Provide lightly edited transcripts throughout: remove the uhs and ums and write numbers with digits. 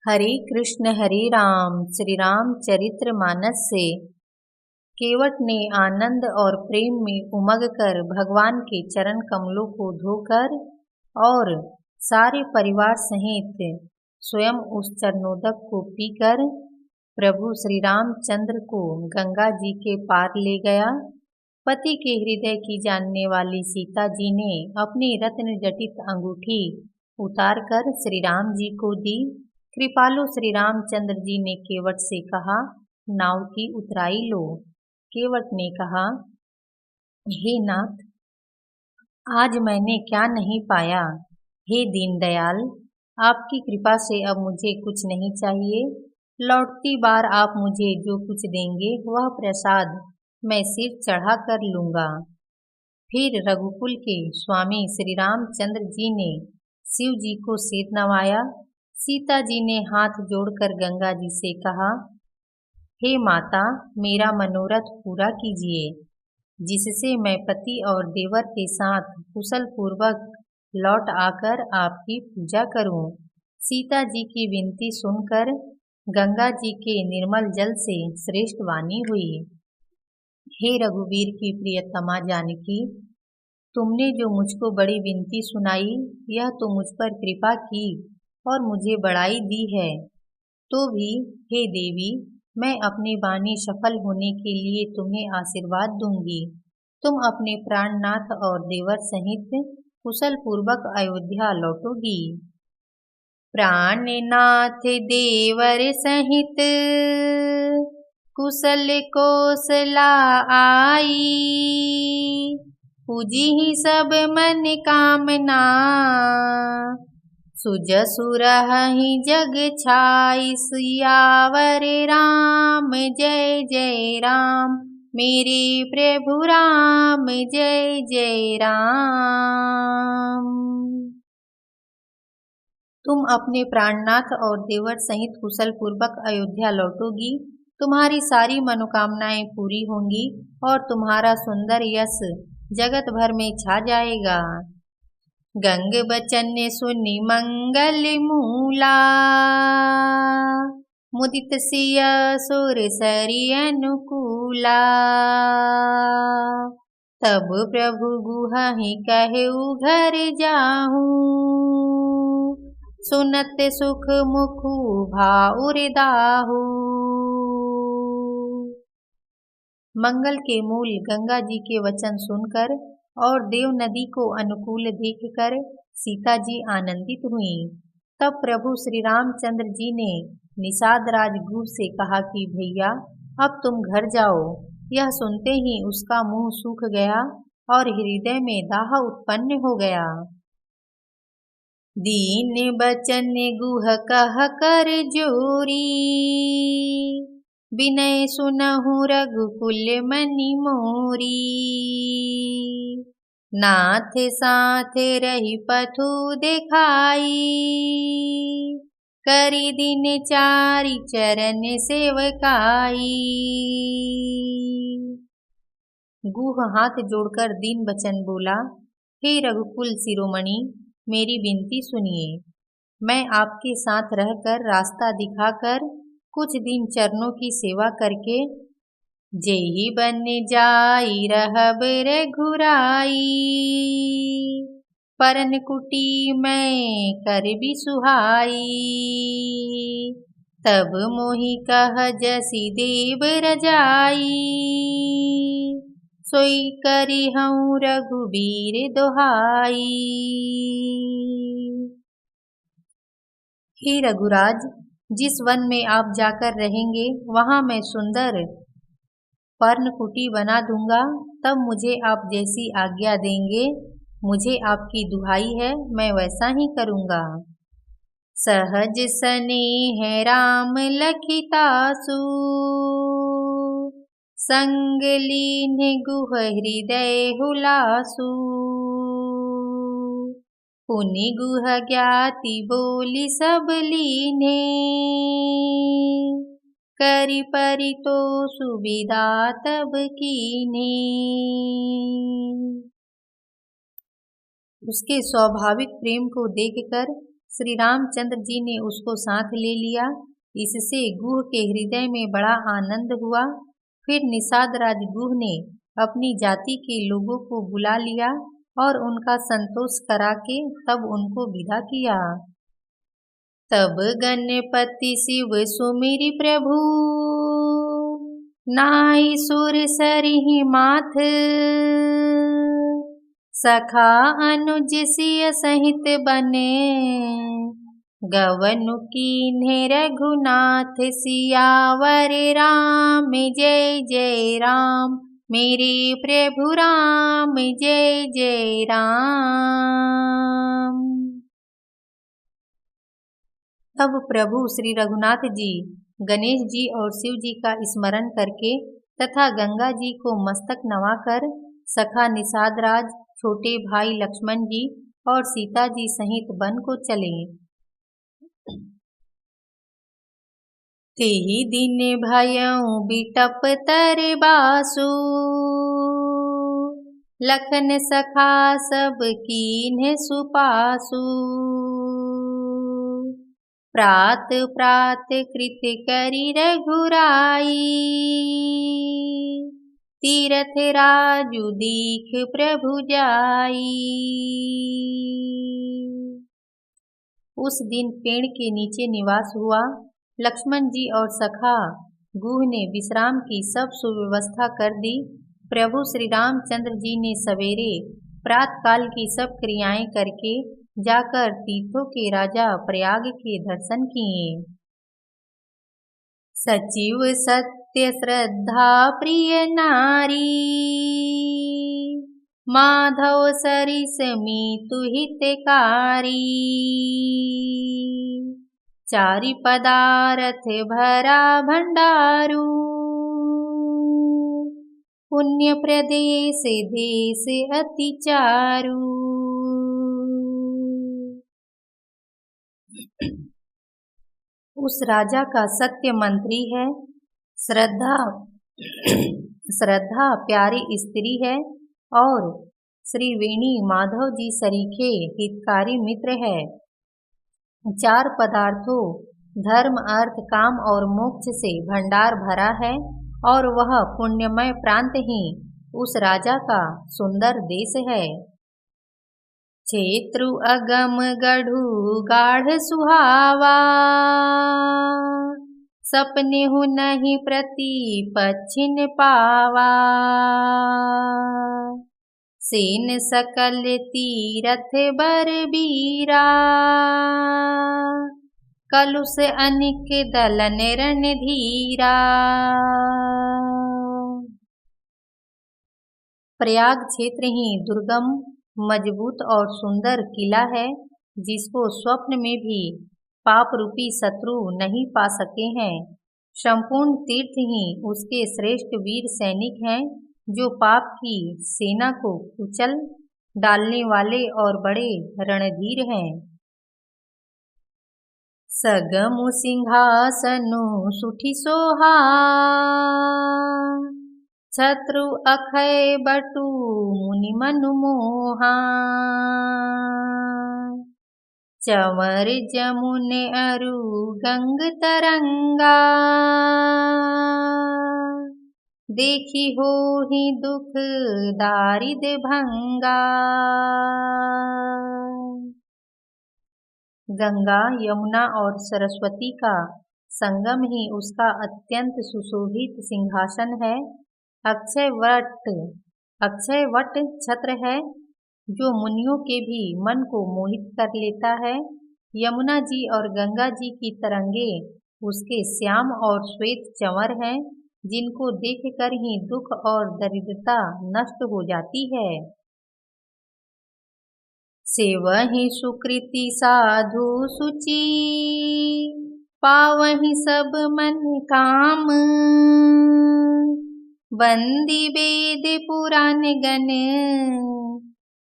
हरे राम श्री राम चरित्र मानस से केवट ने आनंद और प्रेम में उमग कर भगवान के चरण कमलों को धोकर और सारे परिवार सहित स्वयं उस चरणोदक को पीकर प्रभु श्री रामचंद्र को गंगा जी के पार ले गया। पति के हृदय की जानने वाली सीता जी ने अपनी रत्न जटित अंगूठी उतारकर श्री राम जी को दी। कृपालु श्री रामचंद्र जी ने केवट से कहा, नाव की उतराई लो। केवट ने कहा, हे नाथ, आज मैंने क्या नहीं पाया। हे दीनदयाल, आपकी कृपा से अब मुझे कुछ नहीं चाहिए। लौटती बार आप मुझे जो कुछ देंगे वह प्रसाद मैं सिर चढ़ा कर लूँगा। फिर रघुकुल के स्वामी श्री रामचंद्र जी ने शिव जी को सिर नवाया। सीता जी ने हाथ जोड़कर गंगा जी से कहा, हे माता, मेरा मनोरथ पूरा कीजिए, जिससे मैं पति और देवर के साथ कुशल पूर्वक लौट आकर आपकी पूजा करूं। सीता जी की विनती सुनकर गंगा जी के निर्मल जल से श्रेष्ठ वाणी हुई। हे रघुवीर की प्रियतमा जानकी, तुमने जो मुझको बड़ी विनती सुनाई, यह तो मुझ पर कृपा की और मुझे बड़ाई दी है, तो भी हे देवी, मैं अपनी वाणी सफल होने के लिए तुम्हें आशीर्वाद दूंगी। तुम अपने प्राणनाथ और देवर सहित कुशल पूर्वक अयोध्या लौटोगी। प्राणनाथ देवर सहित कुशल कोसला आई, पूजी सब मन कामना, सुजसुरहि जग छाई। सियावर राम जय जय राम, मेरे प्रभु राम जय जय राम। तुम अपने प्राणनाथ और देवर सहित कुशल पूर्वक अयोध्या लौटोगी। तुम्हारी सारी मनोकामनाएं पूरी होंगी और तुम्हारा सुंदर यश जगत भर में छा जाएगा। गंग बचन सुनि मंगल मूला, मुदित सिय सुर सरि अनुकूला। तब प्रभु गुहहि कहु घर जाहू, सुनत सुख मुखु भाउर दाहू। मंगल के मूल गंगा जी के वचन सुनकर और देव नदी को अनुकूल देखकर सीता जी आनंदित हुईं। तब प्रभु श्री रामचंद्र जी ने निषाद राज गुह से कहा कि भैया, अब तुम घर जाओ। यह सुनते ही उसका मुंह सूख गया और हृदय में दाह उत्पन्न हो गया। दीन बचन गुह कह कर जोरी, विनय सुनहु रघुकुल मनि मोरी। नाथ साथ रही पथु देखाई, करी दिन चारि चरण सेवकाई। गुह हाथ जोड़कर दीन बचन बोला, हे रघुकुल शिरोमणि, मेरी विनती सुनिए। मैं आपके साथ रहकर रास्ता दिखाकर कुछ दिन चरणों की सेवा करके जेहि बन जाई रहब रघुराई। परन कुटी मैं करबी सुहाई, तब मोहि कह जसि देव रजाई। सोई करी हूँ रघुबीर दोहाई। हे रघुराज, जिस वन में आप जाकर रहेंगे वहां मैं सुंदर पर्णकुटी बना दूंगा। तब मुझे आप जैसी आज्ञा देंगे, मुझे आपकी दुहाई है, मैं वैसा ही करूंगा। सहज स्नेह राम लखितासु, संग लीन्ह गुह हृदय हुलासु। पुनि गुह ज्ञाति बोली सब लीन्हे, करि परितोष सुविदा तब कीन्हे। उसके स्वाभाविक प्रेम को देखकर श्री रामचंद्र जी ने उसको साथ ले लिया। इससे गुह के हृदय में बड़ा आनंद हुआ। फिर निषाद राज गुह ने अपनी जाति के लोगों को बुला लिया और उनका संतोष करा के तब उनको विदा किया। तब गणपति शिव सुमिरि प्रभु, नाई सुर सरिहि माथ। सखा अनुज सिय सहित बने, गवनु कीन्हे रघुनाथ। सियावर राम जय जय राम, मेरे प्रभु राम जय जय राम। तब प्रभु श्री रघुनाथ जी गणेश जी और शिव जी का स्मरण करके तथा गंगा जी को मस्तक नवाकर सखा निषाद राज, छोटे भाई लक्ष्मण जी और सीता जी सहित वन को चले। तेहि दिन भयउ बिटप तर बासु, लखन सखा सब कीन्हे सुपासु। प्रात प्रात कृत करि रघुराई, तीरथ राजु दीख प्रभु जाई। उस दिन पेड़ के नीचे निवास हुआ। लक्ष्मण जी और सखा गुह ने विश्राम की सब सुव्यवस्था कर दी। प्रभु श्री रामचंद्र जी ने सवेरे प्रातकाल की सब क्रियाएं करके जाकर तीर्थों के राजा प्रयाग के दर्शन किए। सचिव सत्य श्रद्धा प्रिय नारी, माधव सरिस मीतु हितकारी। चारि पदारथ भरा भंडारू, पुण्य प्रदेश देश अति चारू। उस राजा का सत्य मंत्री है, श्रद्धा प्यारी स्त्री है और श्री वेणी माधव जी सरीखे हितकारी मित्र है। चार पदार्थों धर्म अर्थ काम और मोक्ष से भंडार भरा है और वह पुण्यमय प्रांत ही उस राजा का सुंदर देश है। क्षेत्रु अगम गढ़ु गाढ़ सुहावा, सपने हु नहीं प्रति पच्छिन पावा। सेन सकल तीरथ बर बीरा, कलुष अनिक दलन रणधीरा। प्रयाग क्षेत्र ही दुर्गम मजबूत और सुंदर किला है, जिसको स्वप्न में भी पाप रूपी शत्रु नहीं पा सके हैं। संपूर्ण तीर्थ ही उसके श्रेष्ठ वीर सैनिक हैं, जो पाप की सेना को कुचल डालने वाले और बड़े रणधीर हैं। सगमु सिंहासनु सुठि सोहा, छत्रु अखय बटु मुनि मनु मोहा। चंवर जमुने अरु गंग तरंगा, देखी होहि दुख दारिद भंगा। गंगा, यमुना और सरस्वती का संगम ही उसका अत्यंत सुशोभित सिंहासन है। अक्षय वट छत्र है, जो मुनियों के भी मन को मोहित कर लेता है। यमुना जी और गंगा जी की तरंगे उसके श्याम और श्वेत चंवर हैं, जिनको देखकर ही दुख और दरिद्रता नष्ट हो जाती है। सेवहि सुकृति साधु सुचि, पावहि सब मन काम। बंदी वेद पुराण गण,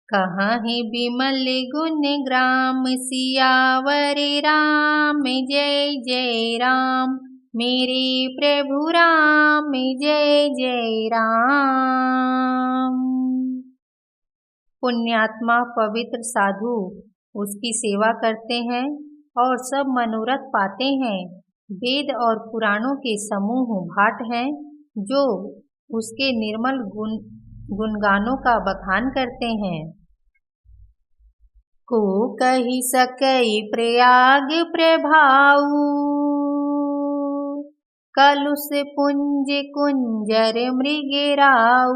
कहाहि बिमल गुण ग्राम। सियावर राम जय जय राम, मेरे प्रभु राम जय जय राम। पुण्यात्मा पवित्र साधु उसकी सेवा करते हैं और सब मनोरथ पाते हैं। वेद और पुराणों के समूह भाट हैं जो उसके निर्मल गुणगानों का बखान करते हैं। को कही सकई प्रयाग प्रभाऊ, कलुष पुंज कुंजर मृगराऊ।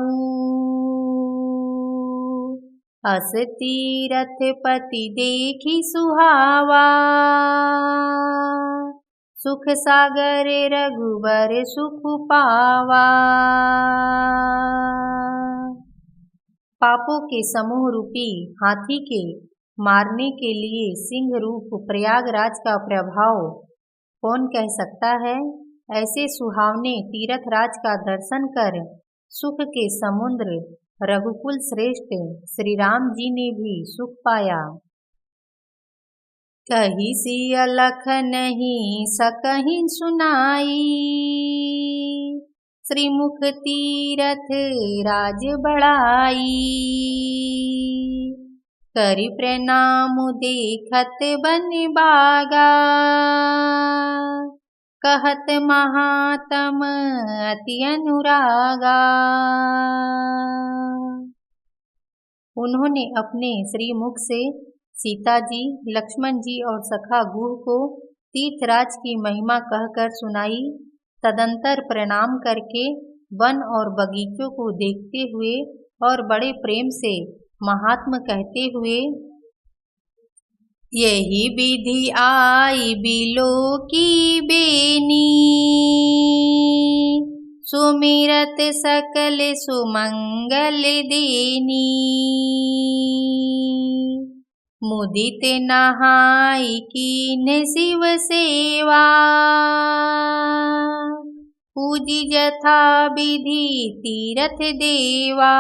अस तीरथ पति देखी सुहावा, सुख सागर रघुबर सुख पावा। पापों के समूह रूपी हाथी के मारने के लिए सिंह रूप प्रयागराज का प्रभाव कौन कह सकता है। ऐसे सुहावने तीर्थराज का दर्शन कर सुख के समुद्र रघुकुल श्रेष्ठ श्री राम जी ने भी सुख पाया। कही सिय लख नहीं सकहीं सुनाई, श्रीमुख तीरथ राज बढ़ाई। करि प्रणाम देखत बन बागा, कहत महात्म अति अनुरागा। उन्होंने अपने श्रीमुख से सीता जी, लक्ष्मण जी और सखा गुह को तीर्थराज की महिमा कहकर सुनाई। तदंतर प्रणाम करके वन और बगीचों को देखते हुए और बड़े प्रेम से महात्म कहते हुए, यही विधि आई बिलो की बेनी, सुमिरत सकल सुमंगल देनी। मुदित नहाई कीन शिव सेवा, पूजी जथा विधि तीरथ देवा।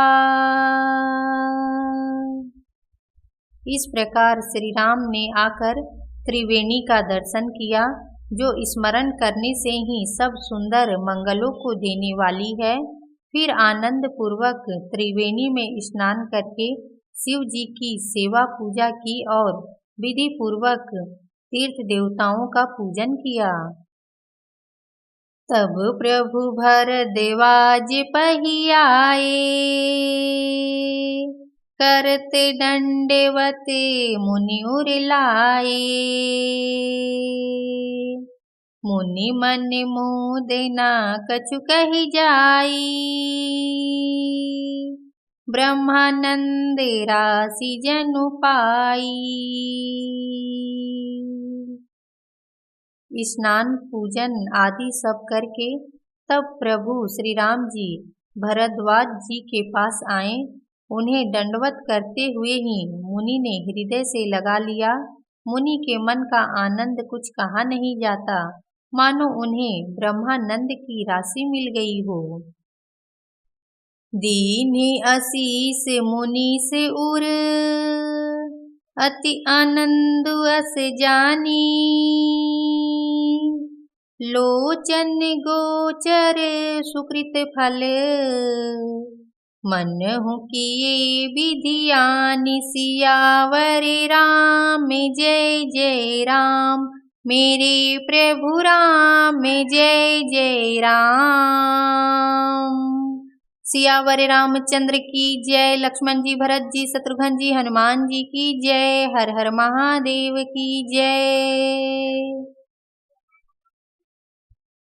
इस प्रकार श्री राम ने आकर त्रिवेणी का दर्शन किया, जो स्मरण करने से ही सब सुंदर मंगलों को देने वाली है। फिर आनंद पूर्वक त्रिवेणी में स्नान करके शिव जी की सेवा पूजा की और विधि पूर्वक तीर्थ देवताओं का पूजन किया। तब प्रभु भरद्वाज पहियाए, करते दंडवत मुनि उरलाए। मुनि मन मोद न कछु कहि जाई, ब्रह्मानंद राशि जनु पाई। स्नान पूजन आदि सब करके तब प्रभु श्री राम जी भरद्वाज जी के पास आए। उन्हें दंडवत करते हुए ही मुनि ने हृदय से लगा लिया। मुनि के मन का आनंद कुछ कहा नहीं जाता, मानो उन्हें ब्रह्मानंद की राशि मिल गई हो। दीन्हि आशीष मुनि से उर, अति आनंद अस जानी। लोचन गोचर सुकृत फल, मन हूँ किए विधियानि। सियावर राम जय जय राम, मेरे प्रभु राम जय जय राम। सियावर रामचंद्र की जय। लक्ष्मण जी, भरत जी, शत्रुघ्न जी, हनुमान जी की जय। हर हर महादेव की जय।